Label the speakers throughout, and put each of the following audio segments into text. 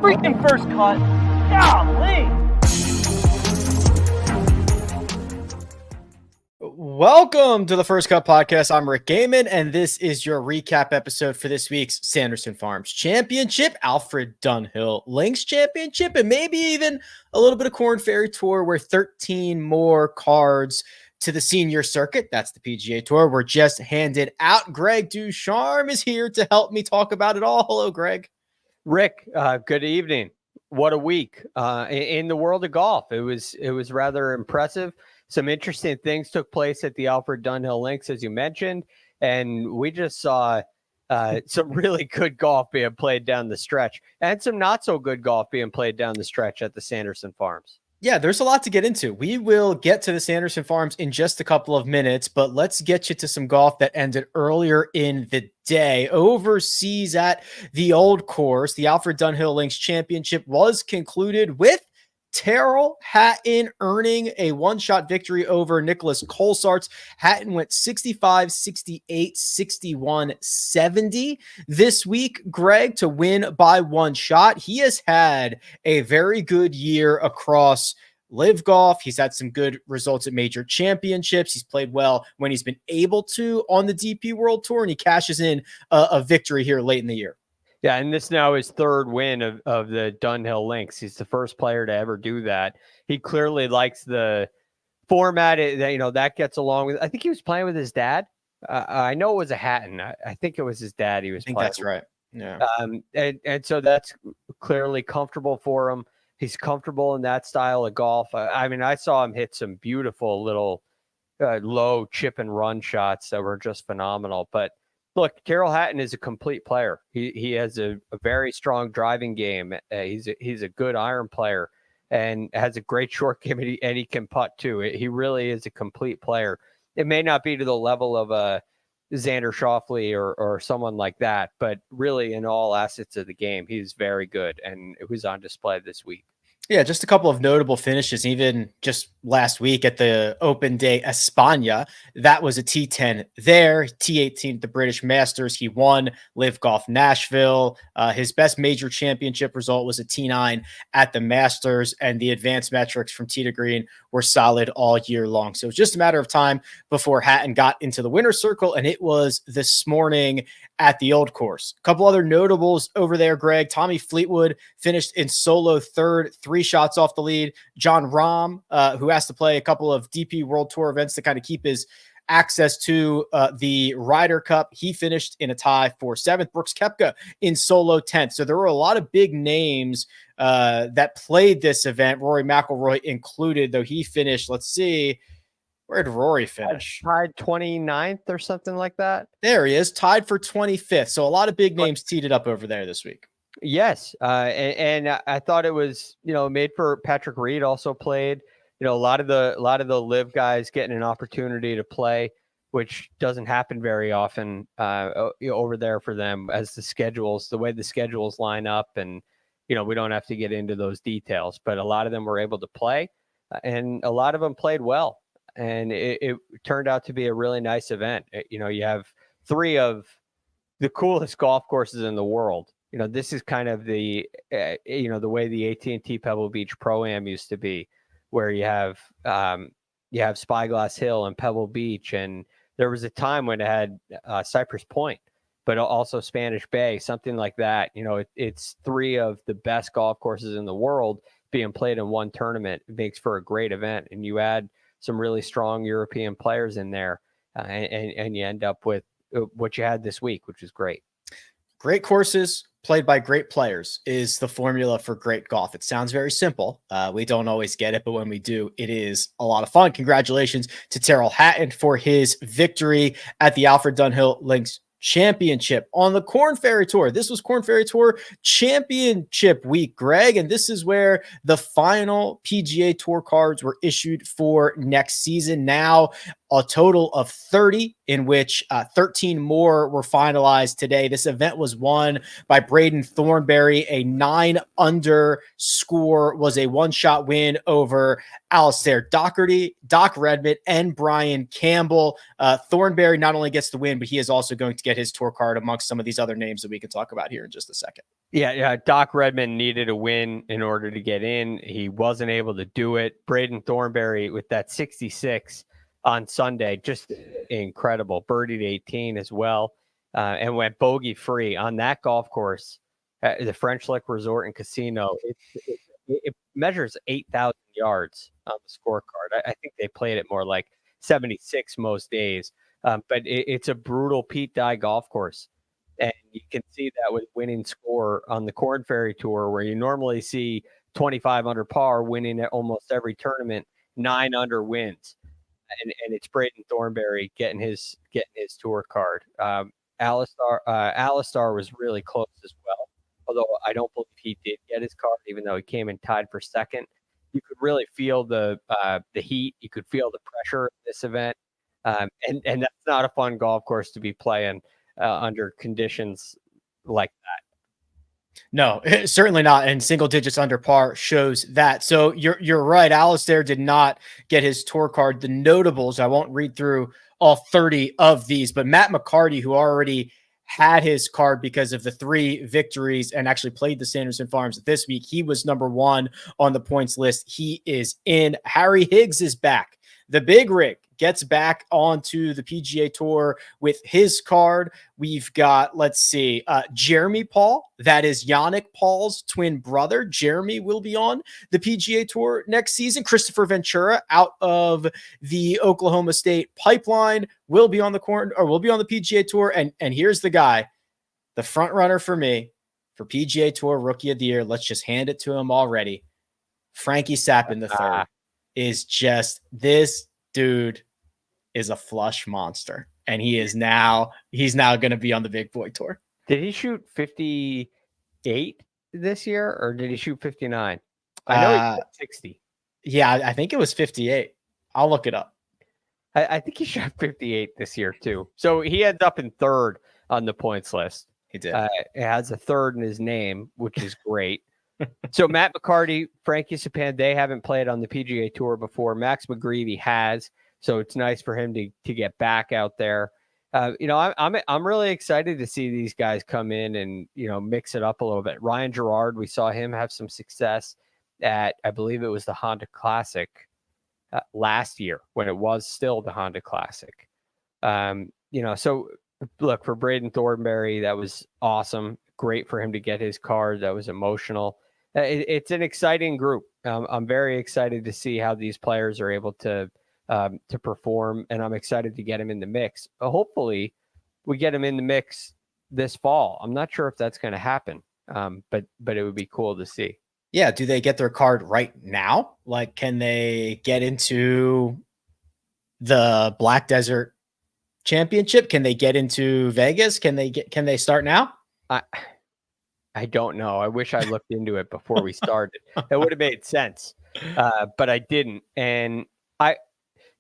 Speaker 1: freaking first cut. Golly.
Speaker 2: Welcome to the First Cut Podcast. I'm Rick Gehman, and this is your recap episode for this week's Sanderson Farms Championship, Alfred Dunhill Links Championship, and maybe even a little bit of Korn Ferry Tour, where 13 more cards to the senior circuit, that's the PGA Tour, were just handed out. Greg DuCharme is here to help me talk about it all. Hello, Greg.
Speaker 3: Rick, good evening. What a week in the world of golf. It was rather impressive. Some interesting things took place at the Alfred Dunhill Links, as you mentioned, and we just saw some really good golf being played down the stretch and some not so good golf being played down the stretch at the Sanderson Farms.
Speaker 2: Yeah, there's a lot to get into. We will get to the Sanderson Farms in just a couple of minutes, but let's get you to some golf that ended earlier in the day. Overseas at the Old Course, the Alfred Dunhill Links Championship was concluded with Tyrrell Hatton earning a one-shot victory over Nicholas Colsaerts. Hatton went 65, 68, 61, 70 this week, Greg, to win by one shot. He has had a very good year across live golf. He's had some good results at major championships. He's played well when he's been able to on the DP World Tour, and he cashes in a victory here late in the year.
Speaker 3: Yeah, and this now is third win of the Dunhill Links. He's the first player to ever do that. He clearly likes the format that gets along with. I think he was playing with his dad. I know it was a Hatton. I think it was his dad he was playing.
Speaker 2: That's right. Yeah.
Speaker 3: And so that's clearly comfortable for him. He's comfortable in that style of golf. I mean, I saw him hit some beautiful little low chip and run shots that were just phenomenal. But look, Tyrrell Hatton is a complete player. He has a very strong driving game. He's a good iron player and has a great short game, and he can putt too. He really is a complete player. It may not be to the level of a Xander Schauffele or someone like that, but really in all assets of the game, he's very good, and it was on display this week.
Speaker 2: Yeah, just a couple of notable finishes, even just last week at the Open Day España. That was a T10 there, T18 at the British Masters. He won Live Golf Nashville. His best major championship result was a T9 at the Masters, and the advanced metrics from tee to green were solid all year long. So it was just a matter of time before Hatton got into the winner's circle, and it was this morning at the Old Course. A couple other notables over there, Greg. Tommy Fleetwood finished in solo third, 3 shots off the lead. John Rahm, who has to play a couple of DP World Tour events to kind of keep his access to the Ryder Cup, he finished in a tie for 7th. Brooks Koepka in solo 10th. So there were a lot of big names that played this event, Rory McIlroy included, though he finished, let's see, where did Rory finish?
Speaker 3: Tied 29th or something like that.
Speaker 2: There he is, tied for 25th. So a lot of big names teed it up over there this week.
Speaker 3: Yes, and I thought it was made for Patrick Reed. Also played. A lot of the live guys getting an opportunity to play, which doesn't happen very often over there for them as the way the schedules line up, and we don't have to get into those details, but a lot of them were able to play, and a lot of them played well. And it turned out to be a really nice event. You have 3 of the coolest golf courses in the world. This is kind of the way the AT&T Pebble Beach Pro-Am used to be, where you have Spyglass Hill and Pebble Beach. And there was a time when it had Cypress Point, but also Spanish Bay, something like that. It's 3 of the best golf courses in the world being played in one tournament. It makes for a great event. And you add some really strong European players in there, and you end up with what you had this week, which is great.
Speaker 2: Great courses played by great players is the formula for great golf. It sounds very simple. We don't always get it, but when we do, it is a lot of fun. Congratulations to Tyrrell Hatton for his victory at the Alfred Dunhill Links Championship on the Korn Ferry Tour. This was Korn Ferry Tour Championship week, Greg, and this is where the final PGA Tour cards were issued for next season. Now, a total of 30, in which 13 more were finalized today. This event was won by Braden Thornberry. A 9-under score was a one-shot win over Alistair Doherty, Doc Redmond, and Brian Campbell. Thornberry not only gets the win, but he is also going to get his tour card amongst some of these other names that we can talk about here in just a second.
Speaker 3: Yeah. Doc Redmond needed a win in order to get in. He wasn't able to do it. Braden Thornberry with that 66 on Sunday, just incredible. Birdied 18 as well, and went bogey free on that golf course, the French Lick Resort and Casino. It measures 8,000 yards on the scorecard. I think they played it more like 76 most days, but it's a brutal Pete Dye golf course. And you can see that with winning score on the Korn Ferry Tour, where you normally see 25 under par winning at almost every tournament, 9 under wins. And it's Braden Thornberry getting his tour card. Alistar was really close as well, although I don't believe he did get his card, even though he came in tied for second. You could really feel the heat. You could feel the pressure in this event, and that's not a fun golf course to be playing under conditions like that.
Speaker 2: No, certainly not. And single digits under par shows that. So you're right. Alistair did not get his tour card. The notables, I won't read through all 30 of these, but Matt McCarty, who already had his card because of the 3 victories and actually played the Sanderson Farms this week, he was number 1 on the points list. He is in. Harry Higgs is back. The Big Rig gets back onto the PGA Tour with his card. We've got, let's see, Jeremy Paul. That is Yannick Paul's twin brother. Jeremy will be on the PGA Tour next season. Christopher Ventura, out of the Oklahoma State pipeline, will be on the PGA Tour. And here's the guy, the front runner for me for PGA Tour Rookie of the Year. Let's just hand it to him already. Frankie Sappin III is just, this dude is a flush monster, and he's now going to be on the Big Boy Tour.
Speaker 3: Did he shoot 58 this year, or did he shoot 59? I know he shot 60.
Speaker 2: Yeah, I think it was 58. I'll look it up.
Speaker 3: I think he shot 58 this year too. So he ends up in 3rd on the points list.
Speaker 2: He did.
Speaker 3: It has a 3rd in his name, which is great. So Matt McCarty, Frankie Sapan, they haven't played on the PGA Tour before. Max McGreevy has, so it's nice for him to get back out there. I'm really excited to see these guys come in and mix it up a little bit. Ryan Gerard, we saw him have some success at, I believe it was the Honda Classic last year when it was still the Honda Classic. So look, for Braden Thornberry, that was awesome. Great for him to get his card. That was emotional. It's an exciting group. I'm very excited to see how these players are able to perform, and I'm excited to get him in the mix. Hopefully, we get him in the mix this fall. I'm not sure if that's going to happen, but it would be cool to see.
Speaker 2: Yeah. Do they get their card right now? Like, can they get into the Black Desert Championship? Can they get into Vegas? Can they start now?
Speaker 3: I don't know. I wish I looked into it before we started. It would have made sense, but I didn't. And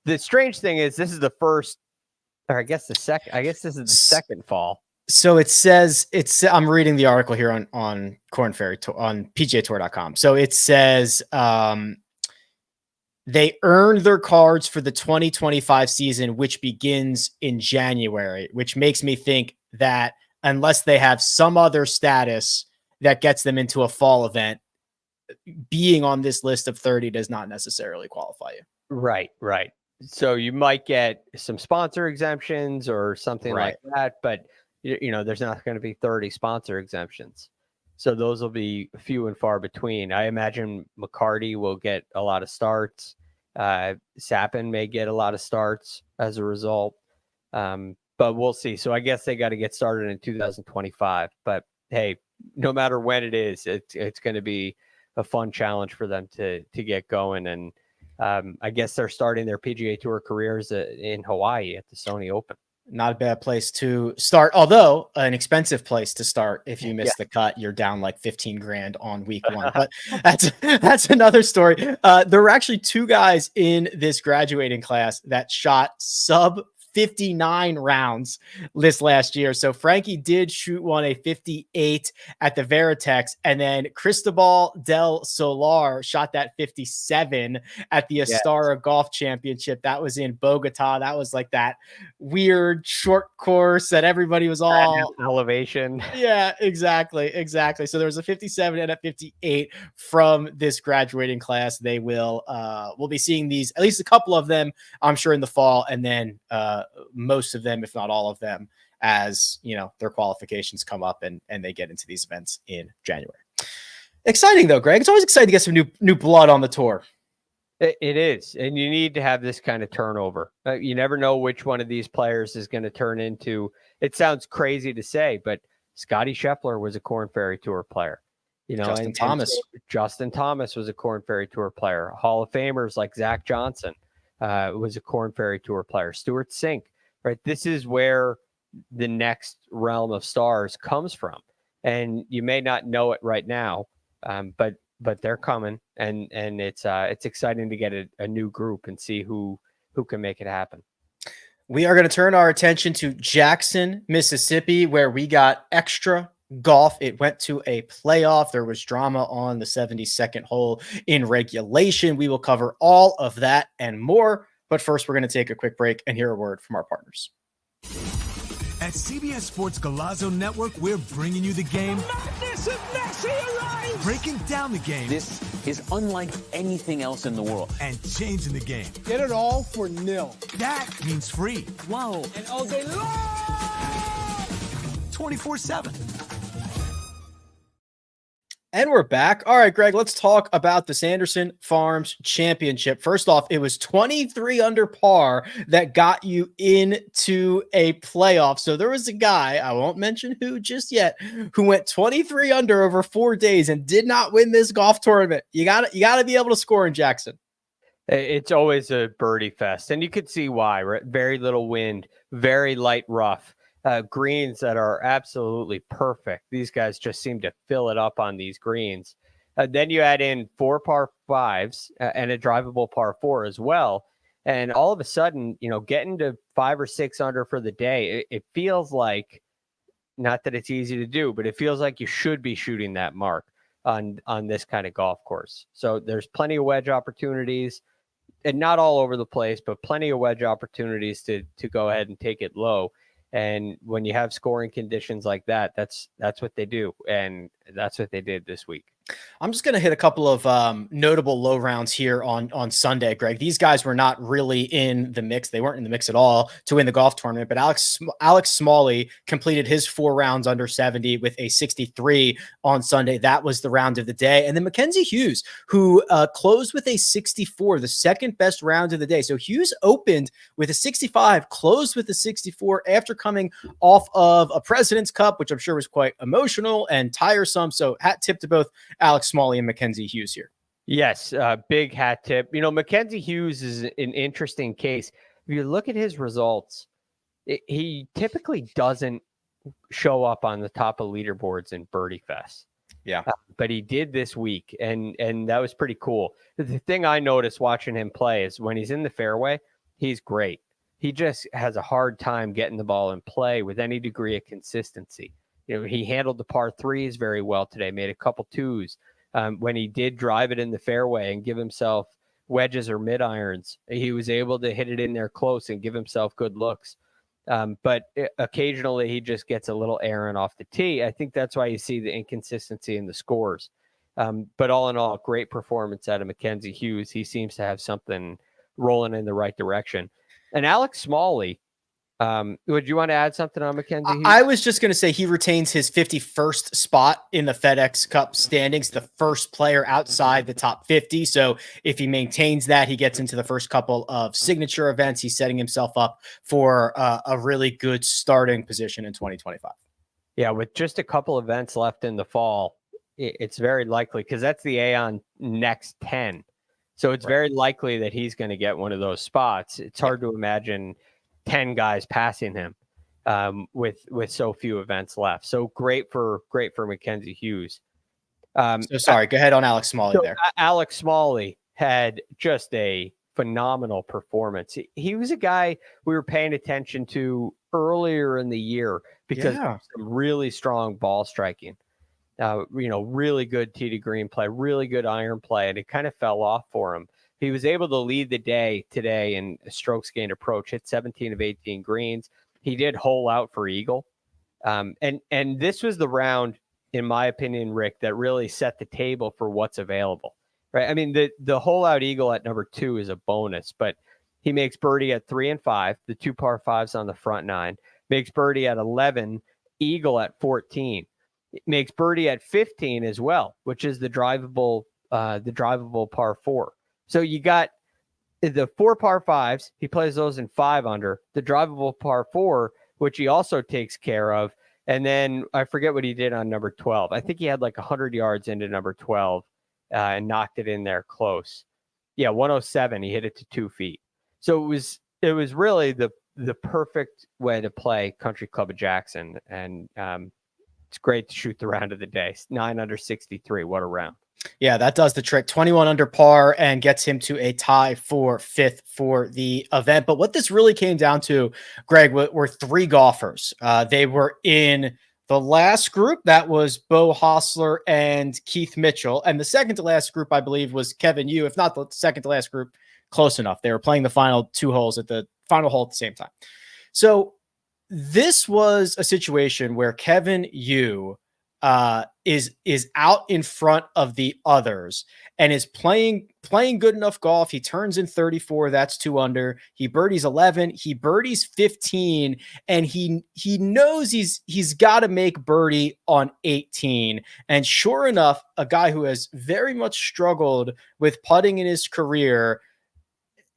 Speaker 3: the strange thing is, this is the first, or I guess the second. I guess this is the second fall.
Speaker 2: So it says I'm reading the article here on Korn Ferry Tour, on PGAtour.com. So it says they earned their cards for the 2025 season, which begins in January, which makes me think that unless they have some other status that gets them into a fall event, being on this list of 30 does not necessarily qualify you.
Speaker 3: Right. So you might get some sponsor exemptions or something like that, but there's not going to be 30 sponsor exemptions. So those will be few and far between. I imagine McCarty will get a lot of starts. Sappin may get a lot of starts as a result. But we'll see. So I guess they got to get started in 2025. But hey, no matter when it is, it's going to be a fun challenge for them to get going. And I guess they're starting their PGA Tour careers in Hawaii at the Sony Open.
Speaker 2: Not a bad place to start, although an expensive place to start. If you miss the cut, you're down like 15 grand on week one, but that's another story. There were actually two guys in this graduating class that shot sub 59 rounds this last year. So Frankie did shoot one a 58 at the Veritex, and then Cristobal del Solar shot that 57 at the Astara Golf Championship. That was in Bogota. That was like that weird short course that everybody was all
Speaker 3: elevation.
Speaker 2: Yeah, exactly. So there was a 57 and a 58 from this graduating class. They will we'll be seeing these, at least a couple of them, I'm sure, in the fall, and then most of them, if not all of them, as their qualifications come up and they get into these events in January. Exciting though, Greg. It's always exciting to get some new blood on the tour.
Speaker 3: It is, and you need to have this kind of turnover. You never know which one of these players is going to turn into. It sounds crazy to say, but Scotty Scheffler was a Korn Ferry Tour player.
Speaker 2: Justin
Speaker 3: Thomas was a Korn Ferry Tour player. Hall of Famers like Zach Johnson was a Korn Ferry Tour player. Stuart Sink, right? This is where the next realm of stars comes from, and you may not know it right now, but they're coming, and it's exciting to get a new group and see who can make it happen.
Speaker 2: We are going to turn our attention to Jackson, Mississippi, where we got extra golf. It went to a playoff. There was drama on the 72nd hole in regulation. We will cover all of that and more. But first, we're going to take a quick break and hear a word from our partners.
Speaker 4: At CBS Sports Golazo Network, we're bringing you the game.
Speaker 5: Madness of Messi arrives!
Speaker 4: Breaking down the game.
Speaker 6: This is unlike anything else in the world.
Speaker 4: And changing the game.
Speaker 5: Get it all for nil.
Speaker 4: That means free.
Speaker 6: Whoa.
Speaker 5: And all day long!
Speaker 4: 24/7.
Speaker 2: And we're back. All right, Greg, let's talk about the Sanderson Farms Championship. First off, it was 23 under par that got you into a playoff. So there was a guy, I won't mention who just yet, who went 23 under over 4 days and did not win this golf tournament. You got to be able to score in Jackson.
Speaker 3: It's always a birdie fest, and you could see why, right? Very little wind, very light rough. Greens that are absolutely perfect. These guys just seem to fill it up on these greens. Then you add in 4 par 5s and a drivable par 4 as well. And all of a sudden, getting to 5 or 6 under for the day, it feels like, not that it's easy to do, but it feels like you should be shooting that mark on this kind of golf course. So there's plenty of wedge opportunities, and not all over the place, but plenty of wedge opportunities to go ahead and take it low. And when you have scoring conditions like that, that's what they do. And that's what they did this week.
Speaker 2: I'm just going to hit a couple of notable low rounds here on Sunday, Greg. These guys were not really in the mix. They weren't in the mix at all to win the golf tournament, but Alex Smalley completed his 4 rounds under 70 with a 63 on Sunday. That was the round of the day. And then Mackenzie Hughes, who closed with a 64, the second best round of the day. So Hughes opened with a 65, closed with a 64 after coming off of a President's Cup, which I'm sure was quite emotional and tiresome. So hat tip to both Alex Smalley and Mackenzie Hughes here.
Speaker 3: Yes, big hat tip. Mackenzie Hughes is an interesting case. If you look at his results, he typically doesn't show up on the top of leaderboards in Birdie Fest.
Speaker 2: Yeah.
Speaker 3: But he did this week, and that was pretty cool. The thing I noticed watching him play is when he's in the fairway, he's great. He just has a hard time getting the ball in play with any degree of consistency. He handled the par 3s very well today, made a couple 2s. When he did drive it in the fairway and give himself wedges or mid irons, he was able to hit it in there close and give himself good looks. But occasionally he just gets a little errant off the tee. I think that's why you see the inconsistency in the scores. But all in all, great performance out of Mackenzie Hughes. He seems to have something rolling in the right direction. And Alex Smalley, would you want to add something on Mackenzie Hughes?
Speaker 2: I was just going to say he retains his 51st spot in the FedEx Cup standings, the first player outside the top 50. So if he maintains that, he gets into the first couple of signature events. He's setting himself up for a really good starting position in 2025.
Speaker 3: Yeah, with just a couple events left in the fall, it's very likely, because that's the Aon next 10. So it's very likely that he's going to get one of those spots. It's hard to imagine 10 guys passing him with so few events left. So great for Mackenzie Hughes.
Speaker 2: So sorry, go ahead on Alex Smalley there.
Speaker 3: Alex Smalley had just a phenomenal performance. He was a guy we were paying attention to earlier in the year because of some really strong ball striking. Really good tee to green play, really good iron play, and it kind of fell off for him. He was able to lead the day today in a strokes gained approach, hit 17 of 18 greens. He did hole out for eagle. And this was the round, in my opinion, Rick, that really set the table for what's available, right? I mean, the hole out eagle at number 2 is a bonus, but he makes birdie at 3 and 5, the 2 par 5s on the front 9, makes birdie at 11, eagle at 14, makes birdie at 15 as well, which is the drivable par 4. So you got the 4 par 5s. He plays those in 5 under, the drivable par 4, which he also takes care of. And then I forget what he did on number 12. I think he had like 100 yards into number 12 and knocked it in there close. Yeah, 107. He hit it to 2 feet. So it was really the perfect way to play Country Club of Jackson. And it's great to shoot the round of the day. 9 under 63. What a round.
Speaker 2: Yeah, that does the trick. 21 under par and gets him to a tie for 5th for the event. But what this really came down to, Greg, were 3 golfers. They were in the last group. That was Beau Hossler and Keith Mitchell. And the second to last group, I believe, was Kevin Yu. If not the second to last group, close enough. They were playing the final 2 holes at the final hole at the same time. So this was a situation where Kevin Yu is out in front of the others and is playing good enough golf. He turns in 34. That's 2 under. He birdies 11. He birdies 15, and he knows he's got to make birdie on 18. And sure enough, a guy who has very much struggled with putting in his career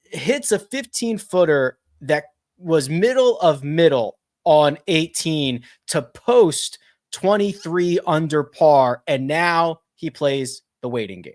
Speaker 2: hits a 15-footer that was middle of middle on 18 to post 23 under par, and now he plays the waiting game.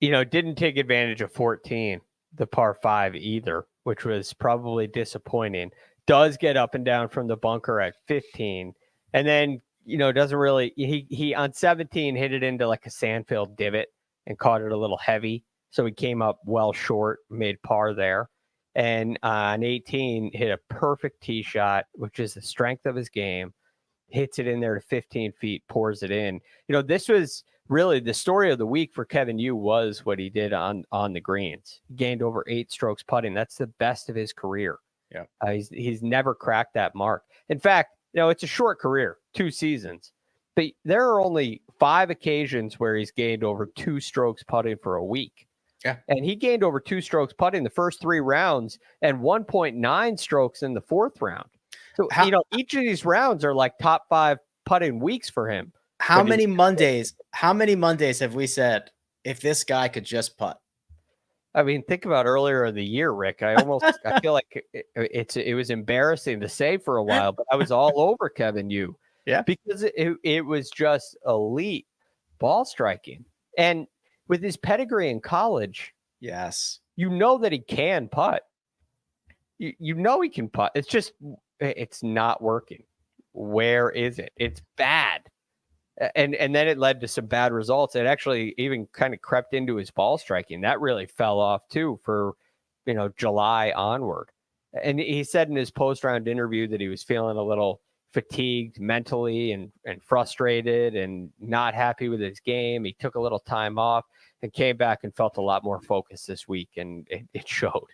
Speaker 3: Didn't take advantage of 14, the par 5 either, which was probably disappointing. Does get up and down from the bunker at 15, and then doesn't really. He on 17 hit it into like a sand-filled divot and caught it a little heavy, so he came up well short, made par there. And on 18 hit a perfect tee shot, which is the strength of his game. Hits it in there to 15 feet, pours it in. This was really the story of the week for Kevin Yu, was what he did on the greens. He gained over 8 strokes putting. That's the best of his career.
Speaker 2: Yeah,
Speaker 3: he's never cracked that mark. In fact, it's a short career, 2 seasons, but there are only 5 occasions where he's gained over 2 strokes putting for a week.
Speaker 2: Yeah,
Speaker 3: and he gained over 2 strokes putting the first 3 rounds and 1.9 strokes in the 4th round. So, each of these rounds are like top 5 putting weeks for him.
Speaker 2: How many Mondays have we said, if this guy could just putt?
Speaker 3: I mean, think about earlier in the year, Rick. I feel like it was embarrassing to say for a while, but I was all over Kevin Yu.
Speaker 2: Yeah.
Speaker 3: Because it was just elite ball striking. And with his pedigree in college,
Speaker 2: yes,
Speaker 3: that he can putt. He can putt. It's just, it's not working. Where is it? It's bad. And then it led to some bad results. It actually even kind of crept into his ball striking. That really fell off too for, July onward. And he said in his post-round interview that he was feeling a little fatigued mentally and frustrated and not happy with his game. He took a little time off and came back and felt a lot more focused this week, and it showed.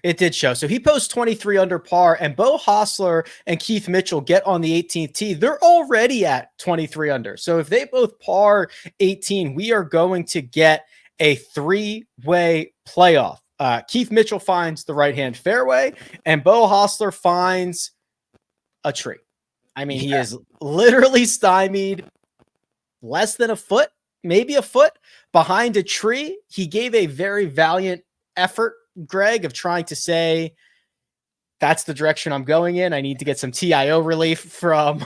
Speaker 2: It did show. So he posts 23 under par, and Beau Hossler and Keith Mitchell get on the 18th tee. They're already at 23 under. So if they both par 18, we are going to get a 3-way playoff. Keith Mitchell finds the right-hand fairway, and Beau Hossler finds a tree. I mean, he is literally stymied less than a foot, maybe a foot behind a tree. He gave a very valiant effort, Greg, of trying to say, that's the direction I'm going in. I need to get some TIO relief from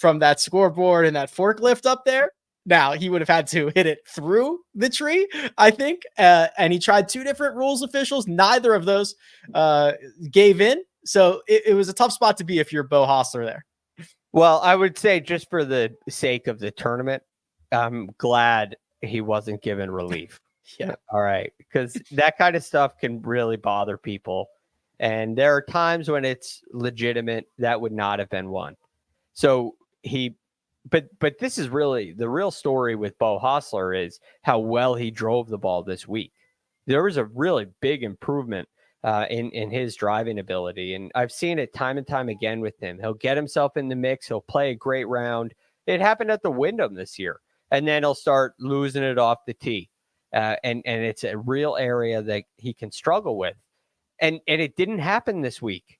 Speaker 2: that scoreboard and that forklift up there. Now, he would have had to hit it through the tree, I think. And he tried 2 different rules officials. Neither of those gave in. So it was a tough spot to be if you're Bo Hostler there.
Speaker 3: Well, I would say just for the sake of the tournament, I'm glad he wasn't given relief.
Speaker 2: Yeah.
Speaker 3: All right. Because that kind of stuff can really bother people. And there are times when it's legitimate that would not have been one. So but this is really the real story with Bo Hostler is how well he drove the ball this week. There was a really big improvement in his driving ability. And I've seen it time and time again with him. He'll get himself in the mix. He'll play a great round. It happened at the Wyndham this year. And then he'll start losing it off the tee. And it's a real area that he can struggle with. And it didn't happen this week.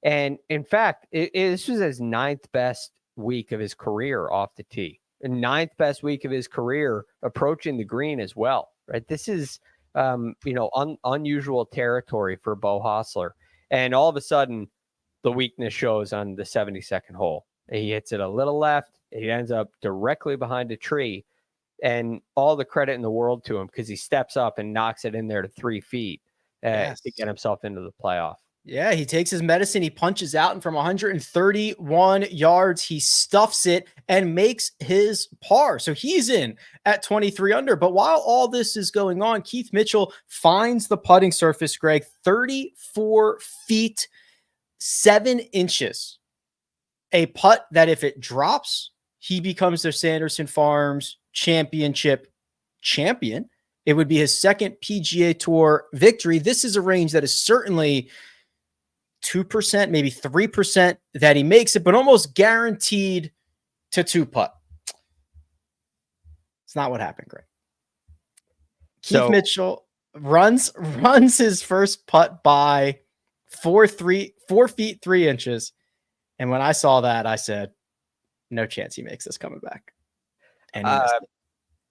Speaker 3: And in fact, this was his 9th best week of his career off the tee. And 9th best week of his career approaching the green as well. Right. This is unusual territory for Bo Hostler. And all of a sudden, the weakness shows on the 72nd hole. He hits it a little left. He ends up directly behind a tree. And all the credit in the world to him because he steps up and knocks it in there to 3 feet to get himself into the playoff.
Speaker 2: Yeah, he takes his medicine. He punches out, and from 131 yards, he stuffs it and makes his par. So he's in at 23 under. But while all this is going on, Keith Mitchell finds the putting surface, Greg, 34 feet, 7 inches. A putt that if it drops, he becomes the Sanderson Farms Championship champion. It would be his 2nd PGA Tour victory. This is a range that is certainly 2%, maybe 3% that he makes it, but almost guaranteed to 2-putt. It's not what happened, Greg. Keith Mitchell runs his first putt by 4 feet 3 inches. And when I saw that, I said, no chance he makes this coming back. And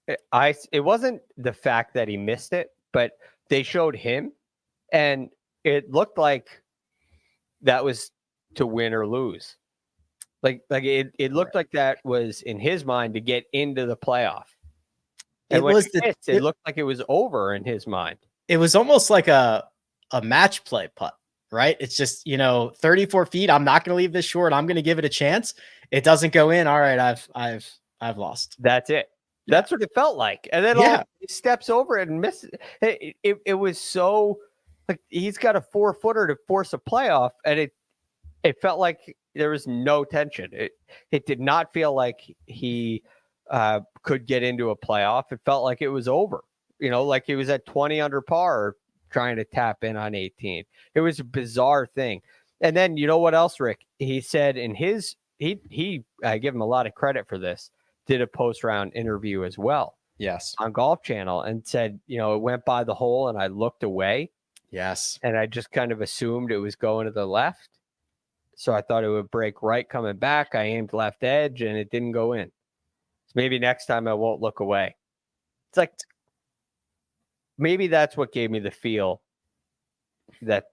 Speaker 3: it wasn't the fact that he missed it, but they showed him and it looked like that was to win or lose. Like it looked like that was in his mind to get into the playoff. And it looked like it was over in his mind.
Speaker 2: It was almost like a match play putt, right? It's just, 34 feet. I'm not going to leave this short. I'm going to give it a chance. It doesn't go in. All right. I've lost.
Speaker 3: That's it. Yeah. That's what it felt like. And then he steps over it and misses. It was so like he's got a 4-footer to force a playoff. And it felt like there was no tension. It did not feel like he could get into a playoff. It felt like it was over, like he was at 20 under par trying to tap in on 18. It was a bizarre thing. And then you know what else, Rick? He said in his, I give him a lot of credit for this, did a post-round interview as well.
Speaker 2: Yes.
Speaker 3: On Golf Channel and said, it went by the hole and I looked away.
Speaker 2: Yes.
Speaker 3: And I just kind of assumed it was going to the left. So I thought it would break right coming back. I aimed left edge and it didn't go in. So maybe next time I won't look away. It's like, maybe that's what gave me the feel that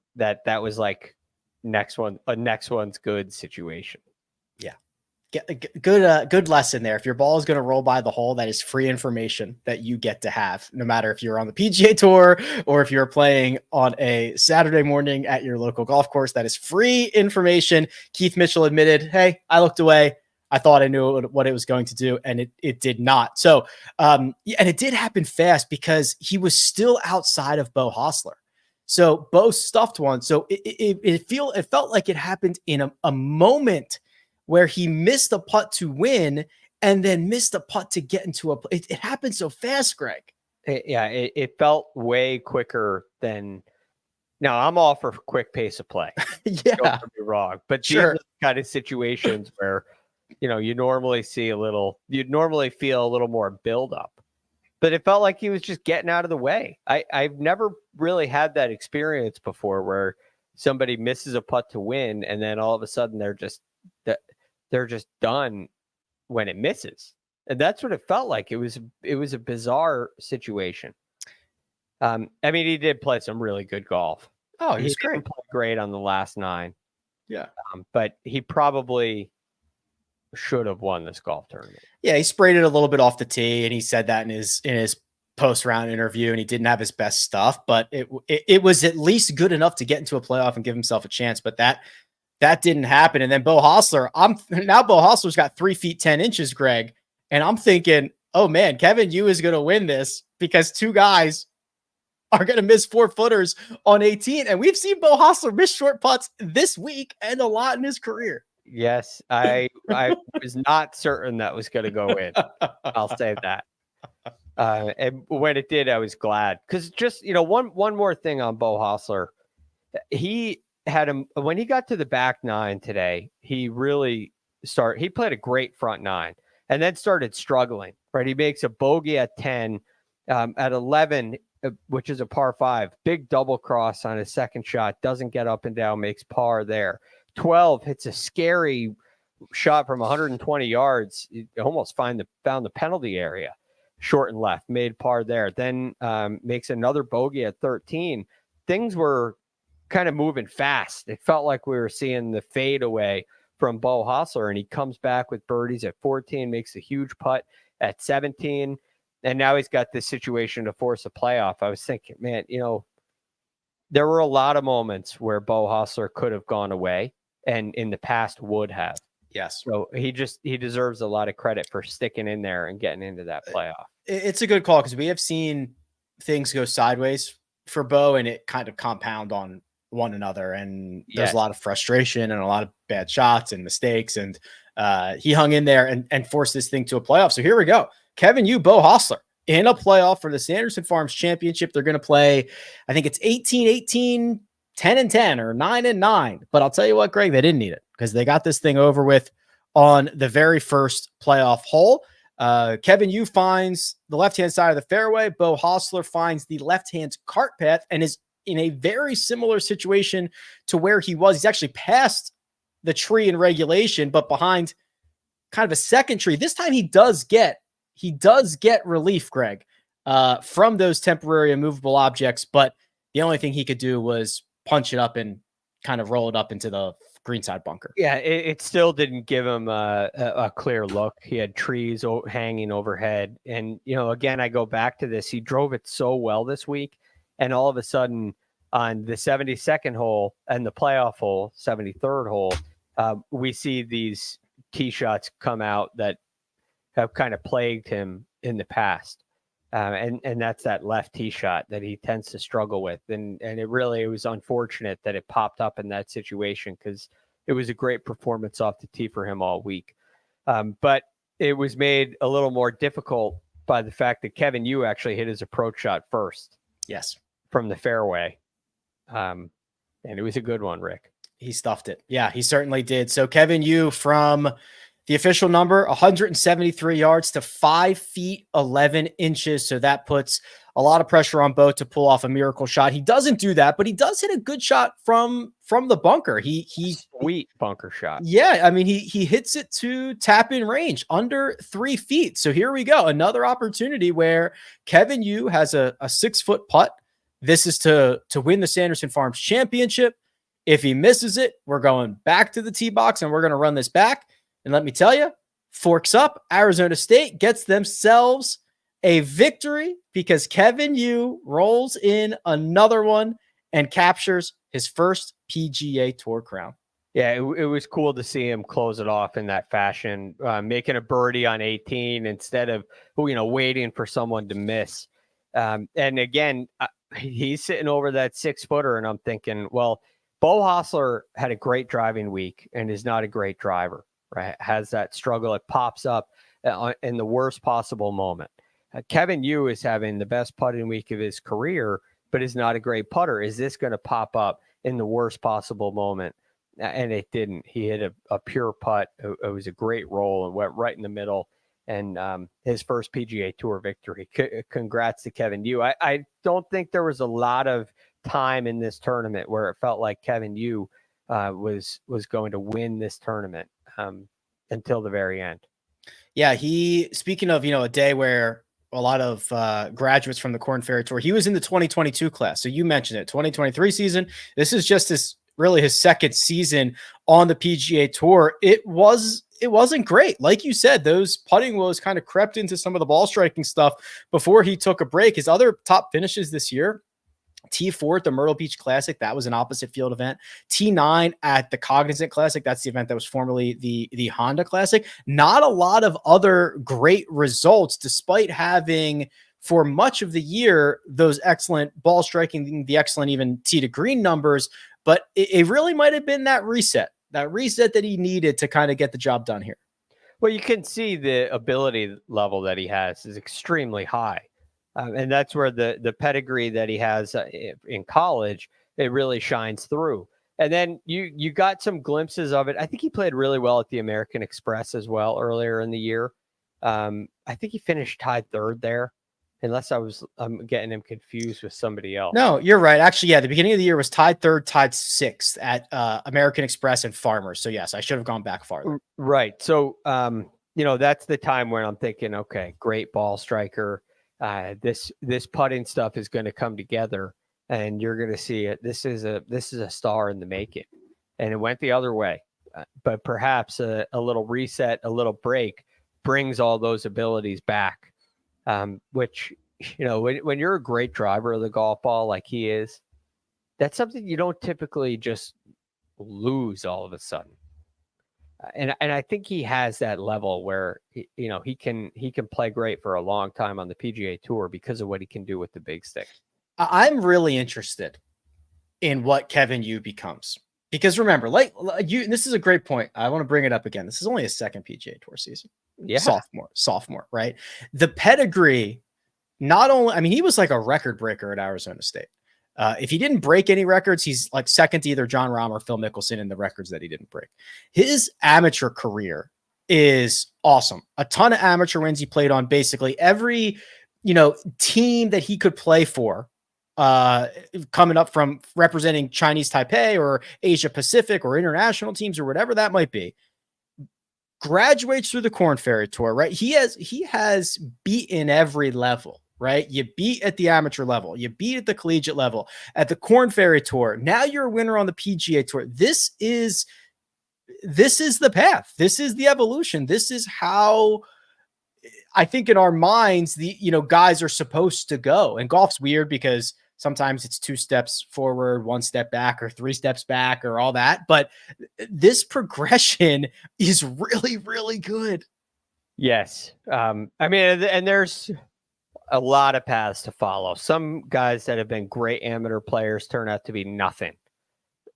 Speaker 3: was like next one's good situation.
Speaker 2: Yeah. Good lesson there. If your ball is going to roll by the hole, that is free information that you get to have, no matter if you're on the PGA Tour or if you're playing on a Saturday morning at your local golf course. That is free information. Keith Mitchell admitted, hey, I looked away. I thought I knew what it was going to do, and it did not. So, and it did happen fast because he was still outside of Bo Hostler. So Bo stuffed one. So it felt like it happened in a moment where he missed a putt to win and then missed a putt to get into a. It happened so fast, Greg.
Speaker 3: It felt way quicker than. Now I'm all for quick pace of play.
Speaker 2: Yeah,
Speaker 3: don't get me wrong, but sure, these are the kind of situations where. You'd normally feel a little more buildup, but it felt like he was just getting out of the way. I've never really had that experience before where somebody misses a putt to win and then all of a sudden they're just done when it misses. And that's what it felt like. It was a bizarre situation. He did play some really good golf.
Speaker 2: Oh, he was great.
Speaker 3: Didn't play great on the last 9.
Speaker 2: Yeah.
Speaker 3: But he probably should have won this golf tournament.
Speaker 2: Yeah, he sprayed it a little bit off the tee, and he said that in his post-round interview and he didn't have his best stuff, but it was at least good enough to get into a playoff and give himself a chance. But that didn't happen. And then Bo Hostler, Bo Hostler's got 3 feet 10 inches, Greg. And I'm thinking, oh man, Kevin Yu is going to win this because 2 guys are going to miss 4-footers on 18. And we've seen Bo Hostler miss short putts this week and a lot in his career.
Speaker 3: Yes, I was not certain that was going to go in. I'll say that. And when it did, I was glad because just, one more thing on Bo Hostler. He had him when he got to the back 9 today. He really he played a great front 9 and then started struggling, right? He makes a bogey at 10, at 11, which is a par 5, big double cross on his second shot, doesn't get up and down, makes par there. 12 hits a scary shot from 120 yards. He almost found the penalty area. Short and left, made par there. Then makes another bogey at 13. Things were kind of moving fast. It felt like we were seeing the fade away from Bo Hostler, and he comes back with birdies at 14, makes a huge putt at 17, and now he's got this situation to force a playoff. I was thinking, man, there were a lot of moments where Bo Hostler could have gone away, and in the past would have.
Speaker 2: Yes.
Speaker 3: So he deserves a lot of credit for sticking in there and getting into that playoff.
Speaker 2: It's a good call because we have seen things go sideways for Bo and it kind of compound on one another. And there's a lot of frustration and a lot of bad shots and mistakes. And he hung in there and forced this thing to a playoff. So here we go. Kevin Yu, Bo Hostler in a playoff for the Sanderson Farms Championship. They're going to play, I think it's 18-18, 10-10 or 9-9. But I'll tell you what, Greg, they didn't need it because they got this thing over with on the very first playoff hole. Kevin Yu finds the left-hand side of the fairway. Bo Hostler finds the left-hand cart path and is in a very similar situation to where he was. He's actually past the tree in regulation, but behind kind of a second tree. This time he does get relief, Greg, from those temporary immovable objects, but the only thing he could do was punch it up and kind of roll it up into the greenside bunker.
Speaker 3: Yeah, it still didn't give him a clear look. He had trees hanging overhead. And, again, I go back to this. He drove it so well this week. And all of a sudden on the 72nd hole and the playoff hole, 73rd hole, we see these tee shots come out that have kind of plagued him in the past. And that's that left tee shot that he tends to struggle with. And it was unfortunate that it popped up in that situation because it was a great performance off the tee for him all week. But it was made a little more difficult by the fact that Kevin Yu actually hit his approach shot first.
Speaker 2: Yes.
Speaker 3: From the fairway. And it was a good one, Rick.
Speaker 2: He stuffed it. Yeah, he certainly did. So Kevin Yu from the official number, 173 yards to 5 feet, 11 inches. So that puts a lot of pressure on Bo to pull off a miracle shot. He doesn't do that, but he does hit a good shot from the bunker. He
Speaker 3: sweet bunker shot.
Speaker 2: Yeah. I mean, he hits it to tap in range under 3 feet. So here we go. Another opportunity where Kevin Yu has a 6-foot putt. This is to win the Sanderson Farms Championship. If he misses it, we're going back to the tee box and we're going to run this back. And let me tell you, forks up. Arizona State gets themselves a victory because Kevin Yu rolls in another one and captures his first PGA Tour crown.
Speaker 3: Yeah, it was cool to see him close it off in that fashion, making a birdie on 18 instead of waiting for someone to miss. And again, he's sitting over that 6-footer, and I'm thinking, well, Bo Hostler had a great driving week and is not a great driver. Right, has that struggle. It pops up in the worst possible moment. Kevin Yu is having the best putting week of his career, but is not a great putter. Is this going to pop up in the worst possible moment? And it didn't. He hit a pure putt. It was a great roll and went right in the middle. And his first PGA Tour victory. Congrats to Kevin Yu. I don't think there was a lot of time in this tournament where it felt like Kevin Yu was going to win this tournament. Until the very end.
Speaker 2: Yeah, speaking of, a day where a lot of graduates from the Korn Ferry Tour, he was in the 2022 class. So you mentioned it, 2023 season. This is just his really his second season on the PGA Tour, it wasn't great. Like you said, those putting woes kind of crept into some of the ball striking stuff before he took a break. His other top finishes this year, T4 at the Myrtle Beach Classic, that was an opposite field event. T9 at the Cognizant Classic, that's the event that was formerly the Honda Classic. Not a lot of other great results, despite having, for much of the year, those excellent ball striking, the excellent even tee to green numbers. But it really might have been that reset that he needed to kind of get the job done here.
Speaker 3: Well, you can see the ability level that he has is extremely high. And that's where the pedigree that he has in college, it really shines through. And then you got some glimpses of it. I think he played really well at the American Express as well earlier in the year. I think he finished tied third there, unless I'm getting him confused with somebody else.
Speaker 2: No, you're right. Actually, yeah, the beginning of the year was tied third, tied sixth at American Express and Farmers. So yes, I should have gone back farther.
Speaker 3: Right. So, that's the time when I'm thinking, okay, great ball striker. This putting stuff is going to come together, and you're going to see it. This is a star in the making, and it went the other way. But perhaps a little reset, a little break brings all those abilities back. Which, when you're a great driver of the golf ball like he is, that's something you don't typically just lose all of a sudden. And I think he has that level where he can play great for a long time on the PGA Tour because of what he can do with the big stick.
Speaker 2: I'm really interested in what Kevin Yu becomes, because remember, like you, and this is a great point. I want to bring it up again. This is only his second PGA Tour season.
Speaker 3: Yeah,
Speaker 2: sophomore, right? The pedigree, not only, I mean, he was like a record breaker at Arizona State. If he didn't break any records, he's like second to either John Rahm or Phil Mickelson in the records that he didn't break. His amateur career is awesome. A ton of amateur wins. He played on basically every, team that he could play for, coming up from representing Chinese Taipei or Asia Pacific or international teams or whatever that might be. Graduates through the Korn Ferry Tour, right? He has beaten every level. Right? You beat at the amateur level. You beat at the collegiate level, at the Korn Ferry Tour. Now you're a winner on the PGA Tour. This is the path. This is the evolution. This is how I think in our minds, guys are supposed to go. And golf's weird because sometimes it's 2 steps forward, 1 step back, or 3 steps back, or all that. But this progression is really, really good.
Speaker 3: Yes. And there's a lot of paths to follow. Some guys that have been great amateur players turn out to be nothing.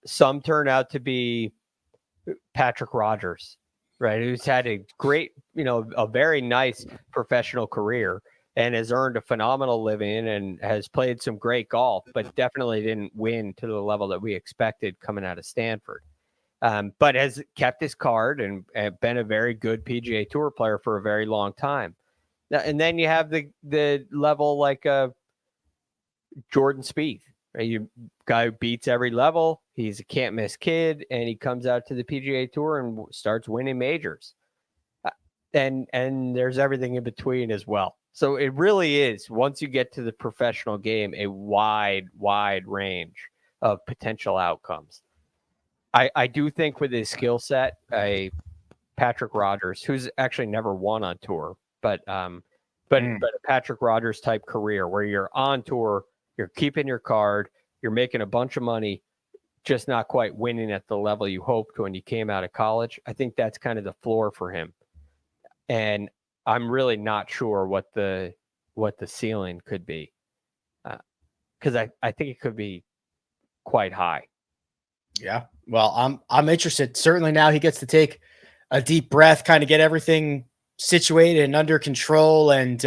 Speaker 3: Some turn out to be Patrick Rogers, right? Who's had a great, a very nice professional career and has earned a phenomenal living and has played some great golf, but definitely didn't win to the level that we expected coming out of Stanford. But has kept his card and been a very good PGA Tour player for a very long time. And then you have the level like Jordan Spieth, right? You guy who beats every level. He's a can't miss kid, and he comes out to the PGA Tour and starts winning majors. And there's everything in between as well. So it really is, once you get to the professional game, a wide range of potential outcomes. I do think with his skill set, a Patrick Rogers, who's actually never won on tour, but a Patrick Rogers type career where you're on tour, you're keeping your card, you're making a bunch of money, just not quite winning at the level you hoped when you came out of college. I think that's kind of the floor for him. And I'm really not sure what the ceiling could be, because I think it could be quite high.
Speaker 2: Yeah, well, I'm interested. Certainly now he gets to take a deep breath, kind of get everything situated and under control, and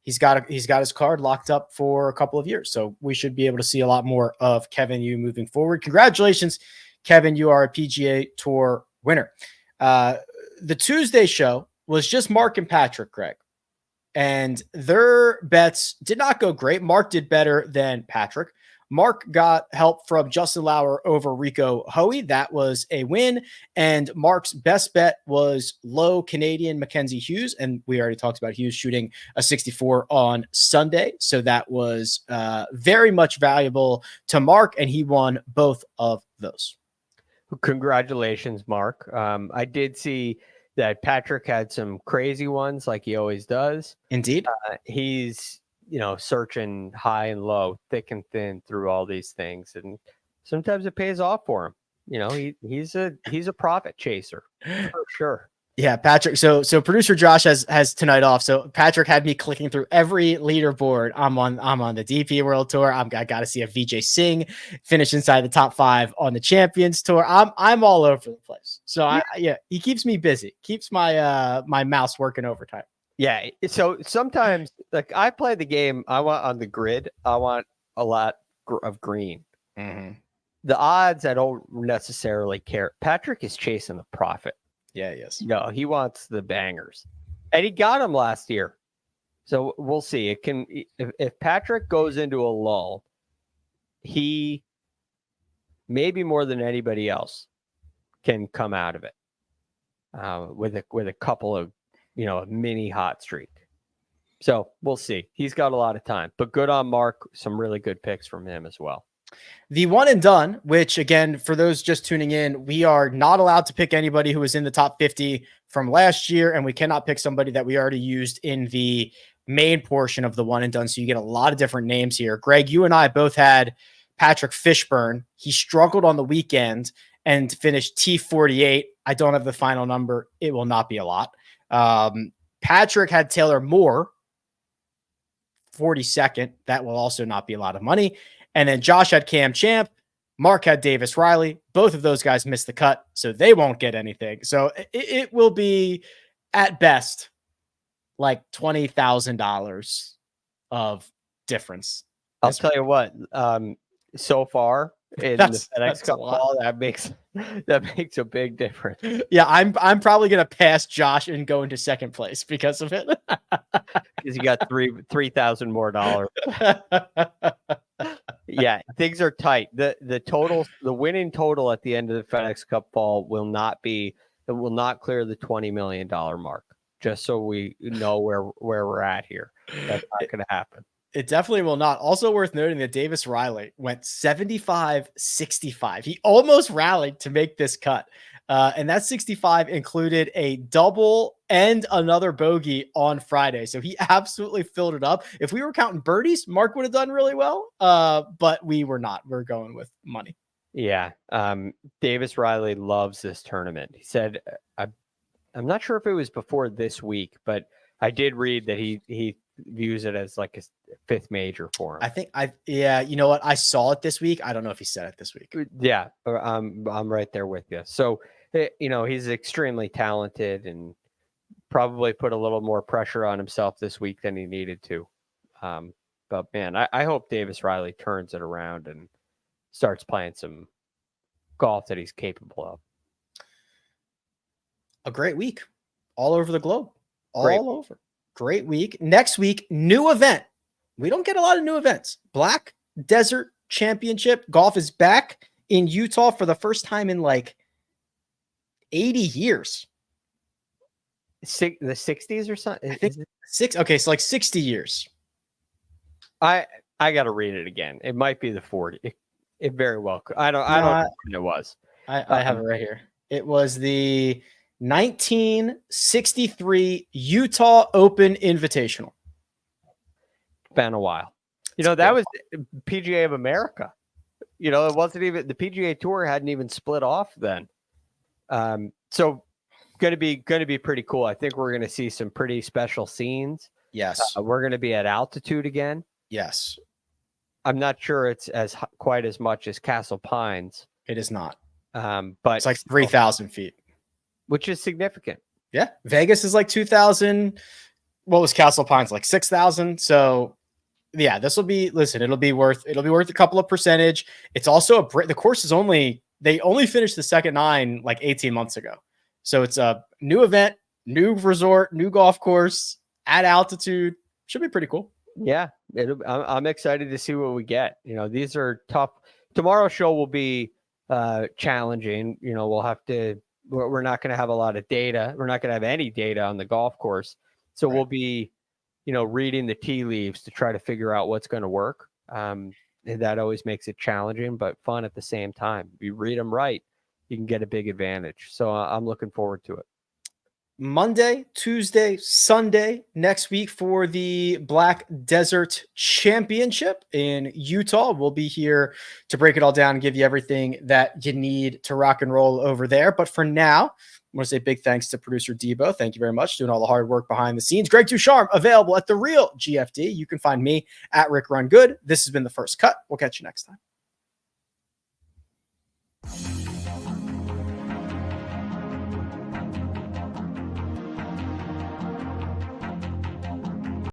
Speaker 2: he's got his card locked up for a couple of years. So we should be able to see a lot more of Kevin Yu moving forward. Congratulations, Kevin. You are a PGA Tour winner. The Tuesday show was just Mark and Patrick, Greg, and their bets did not go great. Mark did better than Patrick. Mark got help from Justin Lauer over Rico Hoey. That was a win. And Mark's best bet was low Canadian Mackenzie Hughes. And we already talked about Hughes shooting a 64 on Sunday. So that was very much valuable to Mark, and he won both of those.
Speaker 3: Congratulations, Mark. I did see that Patrick had some crazy ones like he always does.
Speaker 2: Indeed.
Speaker 3: He's, searching high and low, thick and thin through all these things. And sometimes it pays off for him. He's a profit chaser for sure.
Speaker 2: Yeah, Patrick. So producer Josh has tonight off. So Patrick had me clicking through every leaderboard. I'm on the DP World Tour. I got to see a Vijay Singh finish inside the top 5 on the Champions Tour. I'm all over the place. So he keeps me busy. Keeps my my mouse working overtime.
Speaker 3: Yeah. So sometimes, like, I play the game. I want on the grid. I want a lot of green.
Speaker 2: Mm-hmm.
Speaker 3: The odds, I don't necessarily care. Patrick is chasing the profit.
Speaker 2: Yeah, yes.
Speaker 3: No, he wants the bangers, and he got them last year. So we'll see. It can if Patrick goes into a lull, he maybe more than anybody else can come out of it with a couple of a mini hot streak. So we'll see. He's got a lot of time, but good on Mark. Some really good picks from him as well.
Speaker 2: The one and done, which again, for those just tuning in, we are not allowed to pick anybody who was in the top 50 from last year, and we cannot pick somebody that we already used in the main portion of the one and done. So you get a lot of different names here. Greg, you and I both had Patrick Fishburne. He struggled on the weekend and finished T48. I don't have the final number. It will not be a lot. Patrick had Taylor Moore, 42nd. That will also not be a lot of money. And then Josh had Cam Champ. Mark had Davis Riley. Both of those guys missed the cut, so they won't get anything. So it will be, at best, like $20,000 of difference.
Speaker 3: I'll tell you what, so far in the FedEx Cup ball, that makes a big difference.
Speaker 2: Yeah, I'm probably gonna pass Josh and go into second place because of it.
Speaker 3: Because you got $3,000 more dollars. Yeah, things are tight. The total, the winning total at the end of the FedEx Cup ball will not clear the $20 million mark. Just so we know where we're at here. That's not going to happen.
Speaker 2: It definitely will not. Also worth noting that Davis Riley went 75-65. He almost rallied to make this cut. And that 65 included a double and another bogey on Friday. So he absolutely filled it up. If we were counting birdies, Mark would have done really well. But we were not. We're going with money.
Speaker 3: Yeah. Davis Riley loves this tournament. He said, I'm not sure if it was before this week, but I did read that he views it as like a fifth major for him.
Speaker 2: Yeah, you know what? I saw it this week. I don't know if he said it this week.
Speaker 3: Yeah, I'm right there with you. So, he's extremely talented and probably put a little more pressure on himself this week than he needed to. But man, I hope Davis Riley turns it around and starts playing some golf that he's capable of.
Speaker 2: A great week all over the globe. Over. Great week. Next week, new event. We don't get a lot of new events. Black Desert Championship. Golf is back in Utah for the first time in like 80 years.
Speaker 3: The 60s or something?
Speaker 2: I think okay, so like 60 years.
Speaker 3: I got to read it again. It might be the 40. It very well could. I don't know when it was.
Speaker 2: I have it right here. It was the 1963 Utah Open Invitational.
Speaker 3: Been a while. That was PGA of America. It wasn't even the PGA Tour hadn't even split off then. So going to be pretty cool. I think we're going to see some pretty special scenes.
Speaker 2: Yes.
Speaker 3: We're going to be at altitude again.
Speaker 2: Yes.
Speaker 3: I'm not sure it's quite as much as Castle Pines.
Speaker 2: It is not.
Speaker 3: But
Speaker 2: it's like 3,000 feet.
Speaker 3: Which is significant.
Speaker 2: Yeah. Vegas is like 2,000. What was Castle Pines? Like 6,000. So yeah, it'll be worth a couple of percentage. It's also the course is they only finished the second 9 like 18 months ago. So it's a new event, new resort, new golf course at altitude. Should be pretty cool.
Speaker 3: Yeah, I'm excited to see what we get. These are tough. Tomorrow's show will be challenging. We'll have to. We're not going to have a lot of data. We're not going to have any data on the golf course, so we'll be, reading the tea leaves to try to figure out what's going to work. And that always makes it challenging, but fun at the same time. If you read them right, you can get a big advantage. So I'm looking forward to it.
Speaker 2: Monday, Tuesday, Sunday next week for the Black Desert Championship in Utah. We'll be here to break it all down and give you everything that you need to rock and roll over there. But for now, I want to say big thanks to producer Debo. Thank you very much, doing all the hard work behind the scenes. Greg DuCharme, available at The Real GFD. You can find me at Rick Run Good. This has been The First Cut. We'll catch you next time.